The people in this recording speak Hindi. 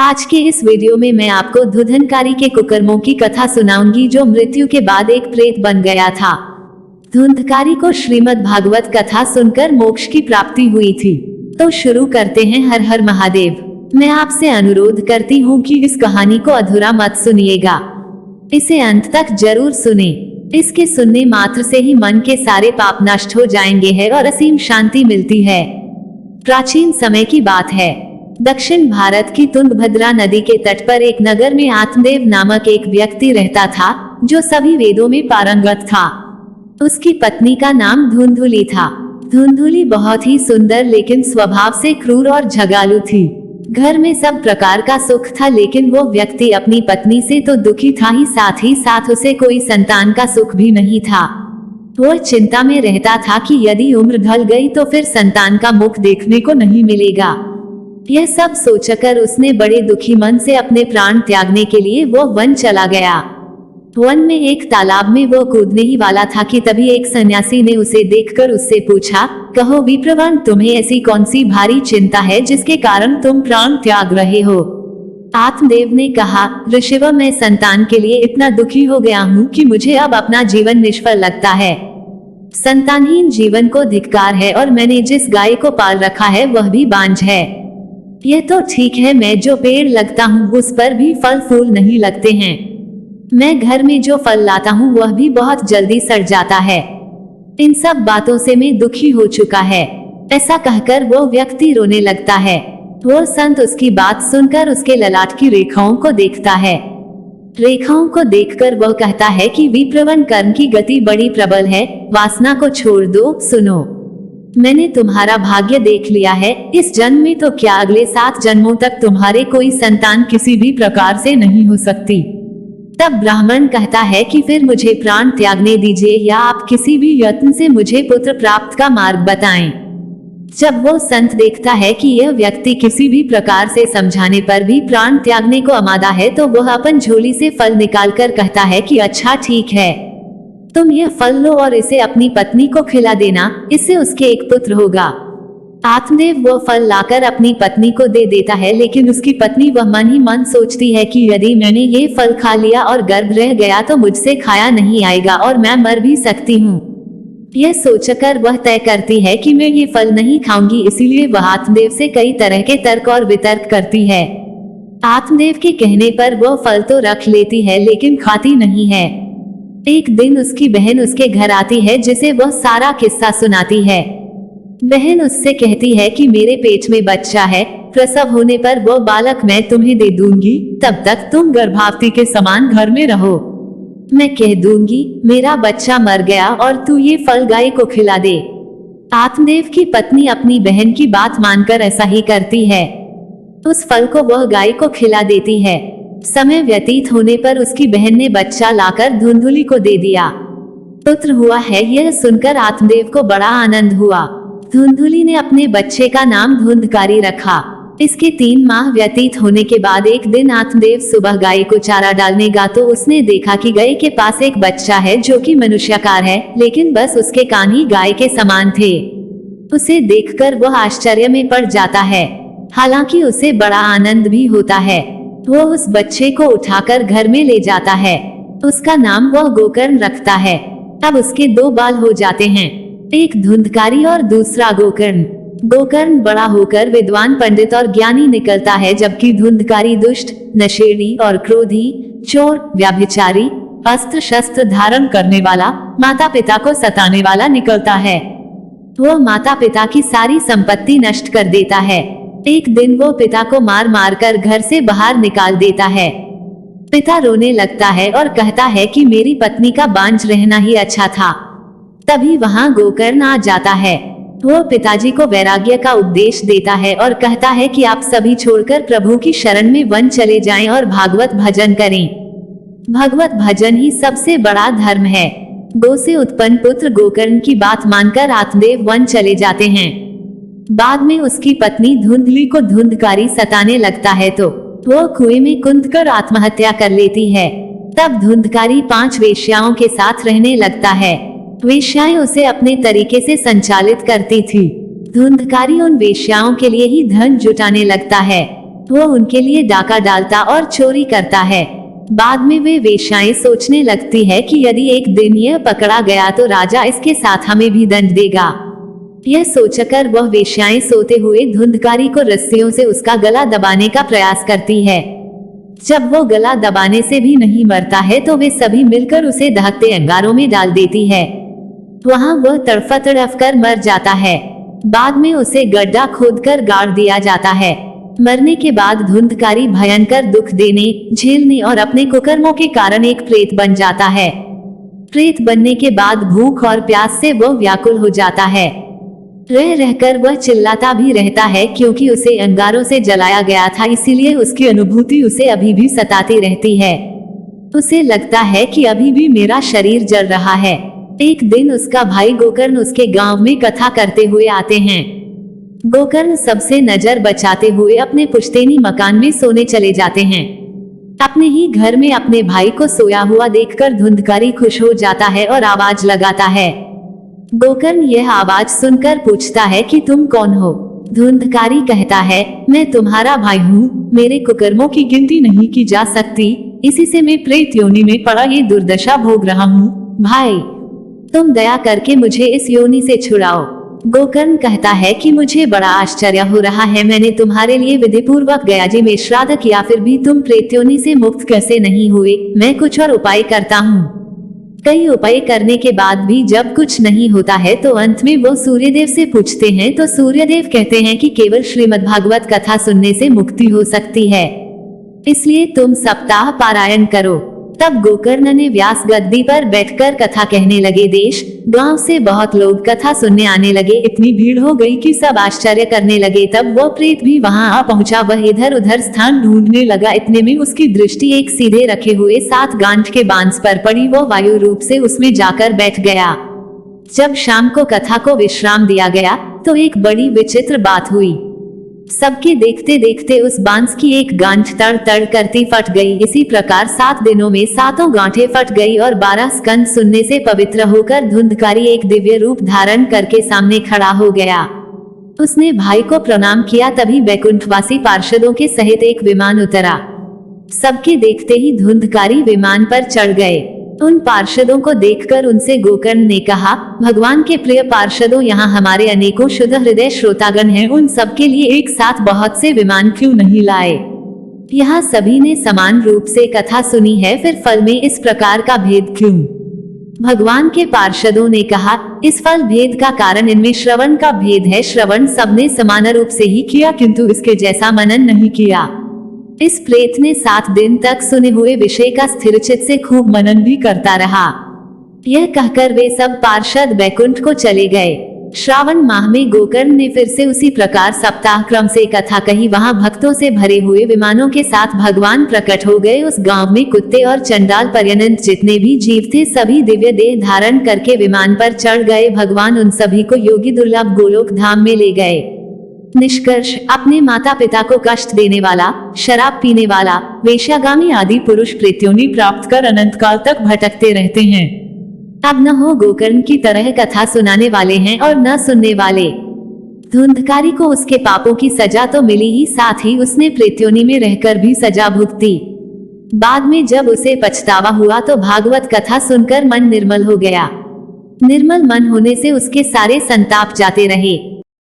आज के इस वीडियो में मैं आपको धुंधकारी के कुकर्मों की कथा सुनाऊंगी जो मृत्यु के बाद एक प्रेत बन गया था। धुंधकारी को श्रीमद् भागवत कथा सुनकर मोक्ष की प्राप्ति हुई थी। तो शुरू करते हैं। हर हर महादेव। मैं आपसे अनुरोध करती हूँ कि इस कहानी को अधूरा मत सुनिएगा, इसे अंत तक जरूर सुने। इसके सुनने मात्र से ही मन के सारे पाप नष्ट हो जाएंगे है और असीम शांति मिलती है। प्राचीन समय की बात है। दक्षिण भारत की तुंगभद्रा नदी के तट पर एक नगर में आत्मदेव नामक एक व्यक्ति रहता था जो सभी वेदों में पारंगत था। उसकी पत्नी का नाम धुंधुली था। धुंधुली बहुत ही सुंदर लेकिन स्वभाव से क्रूर और झगड़ालू थी। घर में सब प्रकार का सुख था लेकिन वो व्यक्ति अपनी पत्नी से तो दुखी था ही साथ उसे कोई संतान का सुख भी नहीं था। वह चिंता में रहता था कि यदि उम्र ढल गई तो फिर संतान का मुख देखने को नहीं मिलेगा। यह सब सोचकर उसने बड़े दुखी मन से अपने प्राण त्यागने के लिए वो वन चला गया। वन में एक तालाब में वो कूदने ही वाला था कि तभी एक सन्यासी ने उसे देखकर उससे पूछा, कहो विप्रवन, तुम्हें ऐसी कौन सी भारी चिंता है जिसके कारण तुम प्राण त्याग रहे हो? आत्मदेव ने कहा, ऋषिव, मैं संतान के लिए इतना दुखी हो गया हूँ कि मुझे अब अपना जीवन निष्फल लगता है। संतानहीन जीवन को धिक्कार है और मैंने जिस गाय को पाल रखा है वह भी बांझ है। यह तो ठीक है, मैं जो पेड़ लगता हूँ उस पर भी फल फूल नहीं लगते हैं। मैं घर में जो फल लाता हूँ वह भी बहुत जल्दी सड़ जाता है। इन सब बातों से मैं दुखी हो चुका है। ऐसा कहकर वो व्यक्ति रोने लगता है। वो संत उसकी बात सुनकर उसके ललाट की रेखाओं को देखता है। रेखाओं को देखकर वह कहता है कि विप्रवन, कर्म की गति बड़ी प्रबल है, वासना को छोड़ दो। सुनो, मैंने तुम्हारा भाग्य देख लिया है। इस जन्म में तो क्या, अगले 7 जन्मों तक तुम्हारे कोई संतान किसी भी प्रकार से नहीं हो सकती। तब ब्राह्मण कहता है कि फिर मुझे प्राण त्यागने दीजिए या आप किसी भी यत्न से मुझे पुत्र प्राप्त का मार्ग बताएं। जब वो संत देखता है कि यह व्यक्ति किसी भी प्रकार से समझाने पर भी प्राण त्यागने को आमादा है तो वह अपन झोली से फल निकालकर कहता है कि अच्छा ठीक है, तुम यह फल लो और इसे अपनी पत्नी को खिला देना, इससे उसके एक पुत्र होगा। आत्मदेव वो फल लाकर अपनी पत्नी को दे देता है लेकिन उसकी पत्नी वह मन ही मन सोचती है कि यदि मैंने ये फल खा लिया और गर्भ रह गया तो मुझसे खाया नहीं आएगा और मैं मर भी सकती हूँ। यह सोचकर वह तय करती है कि मैं ये फल नहीं खाऊंगी, इसीलिए वह आत्मदेव से कई तरह के तर्क और वितर्क करती है। आत्मदेव के कहने पर वह फल तो रख लेती है लेकिन खाती नहीं है। एक दिन उसकी बहन उसके घर आती है जिसे वह सारा किस्सा सुनाती है। बहन उससे कहती है कि मेरे पेट में बच्चा है, प्रसव होने पर वो बालक मैं तुम्हें दे दूंगी, तब तक तुम गर्भावती के समान घर में रहो। मैं कह दूंगी मेरा बच्चा मर गया और तू ये फल गाय को खिला दे। आत्मदेव की पत्नी अपनी बहन की बात मानकर ऐसा ही करती है। उस फल को वह गाय को खिला देती है। समय व्यतीत होने पर उसकी बहन ने बच्चा लाकर धुंधुली को दे दिया। पुत्र हुआ है, यह सुनकर आत्मदेव को बड़ा आनंद हुआ। धुंधुली ने अपने बच्चे का नाम धुंधकारी रखा। इसके 3 माह व्यतीत होने के बाद एक दिन आत्मदेव सुबह गाय को चारा डालने गया तो उसने देखा कि गाय के पास एक बच्चा है जो कि मनुष्याकार है, लेकिन बस उसके कान ही गाय के समान थे। उसे देखकर वह आश्चर्य में पड़ जाता है। हालांकि उसे बड़ा आनंद भी होता है। वो उस बच्चे को उठाकर घर में ले जाता है। उसका नाम वह गोकर्ण रखता है। अब उसके 2 बाल हो जाते हैं, एक धुंधकारी और दूसरा गोकर्ण। गोकर्ण बड़ा होकर विद्वान, पंडित और ज्ञानी निकलता है, जबकि धुंधकारी दुष्ट, नशेड़ी और क्रोधी, चोर, व्यभिचारी, अस्त्र शस्त्र धारण करने वाला, माता पिता को सताने वाला निकलता है। वो माता पिता की सारी संपत्ति नष्ट कर देता है। एक दिन वो पिता को मार मार कर घर से बाहर निकाल देता है। पिता रोने लगता है और कहता है कि मेरी पत्नी का बांझ रहना ही अच्छा था। तभी वहां गोकर्ण आ जाता है। वो पिताजी को वैराग्य का उपदेश देता है और कहता है कि आप सभी छोड़कर प्रभु की शरण में वन चले जाएं और भागवत भजन करें। भगवत भजन ही सबसे बड़ा धर्म है। गो से उत्पन्न पुत्र गोकर्ण की बात मानकर आत्मदेव वन चले जाते हैं। बाद में उसकी पत्नी धुंधली को धुंधकारी सताने लगता है तो वो कुएं में कूदकर आत्महत्या कर लेती है। तब धुंधकारी 5 वेश्याओं के साथ रहने लगता है। वेश्याएं उसे अपने तरीके से संचालित करती थी। धुंधकारी उन वेश्याओं के लिए ही धन जुटाने लगता है। वो उनके लिए डाका डालता और चोरी करता है। बाद में वे वेश्याएं सोचने लगती है कि यदि एक दिन यह पकड़ा गया तो राजा इसके साथ हमें भी दंड देगा। यह सोचकर वह वेश्याएं सोते हुए धुंधकारी को रस्सियों से उसका गला दबाने का प्रयास करती है। जब वो गला दबाने से भी नहीं मरता है तो वे सभी मिलकर उसे दहकते अंगारों में डाल देती है। वहां वह तड़फ तड़फ कर मर जाता है। बाद में उसे गड्ढा खोदकर गाड़ दिया जाता है। मरने के बाद धुंधकारी भयंकर दुख देने, झेलने और अपने कुकर्मों के कारण एक प्रेत बन जाता है। प्रेत बनने के बाद भूख और प्यास से वह व्याकुल हो जाता है। रह रहकर वह चिल्लाता भी रहता है क्योंकि उसे अंगारों से जलाया गया था, इसीलिए उसकी अनुभूति उसे अभी भी सताती रहती है। उसे लगता है कि अभी भी मेरा शरीर जल रहा है। एक दिन उसका भाई गोकर्ण उसके गांव में कथा करते हुए आते हैं। गोकर्ण सबसे नजर बचाते हुए अपने पुश्तैनी मकान में सोने चले जाते हैं। अपने ही घर में अपने भाई को सोया हुआ देखकर धुंधकारी खुश हो जाता है और आवाज लगाता है। गोकर्ण यह आवाज सुनकर पूछता है कि तुम कौन हो? धुंधकारी कहता है, मैं तुम्हारा भाई हूँ। मेरे कुकर्मों की गिनती नहीं की जा सकती, इसी से मैं प्रेत योनि में पड़ा ये दुर्दशा भोग रहा हूँ। भाई, तुम दया करके मुझे इस योनि से छुड़ाओ। गोकर्ण कहता है कि मुझे बड़ा आश्चर्य हो रहा है, मैंने तुम्हारे लिए विधिपूर्वक गयाजी में श्राद्ध किया, फिर भी तुम प्रेत योनि से मुक्त कैसे नहीं हुए? मैं कुछ और उपाय करता हूँ। कई उपाय करने के बाद भी जब कुछ नहीं होता है तो अंत में वो सूर्यदेव से पूछते हैं तो सूर्यदेव कहते हैं कि केवल श्रीमद् भागवत कथा सुनने से मुक्ति हो सकती है, इसलिए तुम सप्ताह पारायण करो। तब गोकर्ण ने व्यास गद्दी पर बैठकर कथा कहने लगे। देश गांव से बहुत लोग कथा सुनने आने लगे। इतनी भीड़ हो गई कि सब आश्चर्य करने लगे। तब वो प्रेत भी वहां आ पहुंचा। वह इधर उधर स्थान ढूंढने लगा। इतने में उसकी दृष्टि एक सीधे रखे हुए 7 गांठ के बांस पर पड़ी। वो वायु रूप से उसमें जाकर बैठ गया। जब शाम को कथा को विश्राम दिया गया तो एक बड़ी विचित्र बात हुई। सबके देखते देखते उस बांस की एक गांठ तड़ तड़ करती फट गई। इसी प्रकार 7 दिनों में 7 गांठें फट गई और 12 स्कंद सुनने से पवित्र होकर धुंधकारी एक दिव्य रूप धारण करके सामने खड़ा हो गया। उसने भाई को प्रणाम किया। तभी वैकुंठवासी पार्षदों के सहित एक विमान उतरा। सबके देखते ही धुंधकारी विमान पर चढ़ गए। उन पार्षदों को देखकर उनसे गोकर्ण ने कहा, भगवान के प्रिय पार्षदों, यहाँ हमारे अनेकों शुद्ध हृदय श्रोतागण हैं, उन सबके लिए एक साथ बहुत से विमान क्यों नहीं लाए? यहाँ सभी ने समान रूप से कथा सुनी है, फिर फल में इस प्रकार का भेद क्यों? भगवान के पार्षदों ने कहा, इस फल भेद का कारण इनमें श्रवण का भेद है। श्रवण सबने समान रूप से ही किया, किंतु इसके जैसा मनन नहीं किया। इस प्रेत ने 7 दिन तक सुने हुए विषय का स्थिरचित से खूब मनन भी करता रहा। यह कहकर वे सब पार्षद बैकुंठ को चले गए। श्रावण माह में गोकर्ण ने फिर से उसी प्रकार सप्ताह क्रम से कथा कही। वहां भक्तों से भरे हुए विमानों के साथ भगवान प्रकट हो गए। उस गांव में कुत्ते और चंडाल पर्यंत जितने भी जीव थे सभी दिव्य देह धारण करके विमान पर चढ़ गए। भगवान उन सभी को योगी दुर्लभ गोलोक धाम में ले गए। निष्कर्ष, अपने माता पिता को कष्ट देने वाला, शराब पीने वाला, वेश्यागामी आदि पुरुष प्रेत्योनि प्राप्त कर अनंत काल तक भटकते रहते हैं। अब न हो गोकर्ण की तरह कथा सुनाने वाले हैं और न सुनने वाले। धुंधकारी को उसके पापों की सजा तो मिली ही, साथ ही उसने प्रेत्योनि में रहकर भी सजा भुगती। बाद में जब उसे पछतावा हुआ तो भागवत कथा सुनकर मन निर्मल हो गया। निर्मल मन होने से उसके सारे संताप जाते रहे।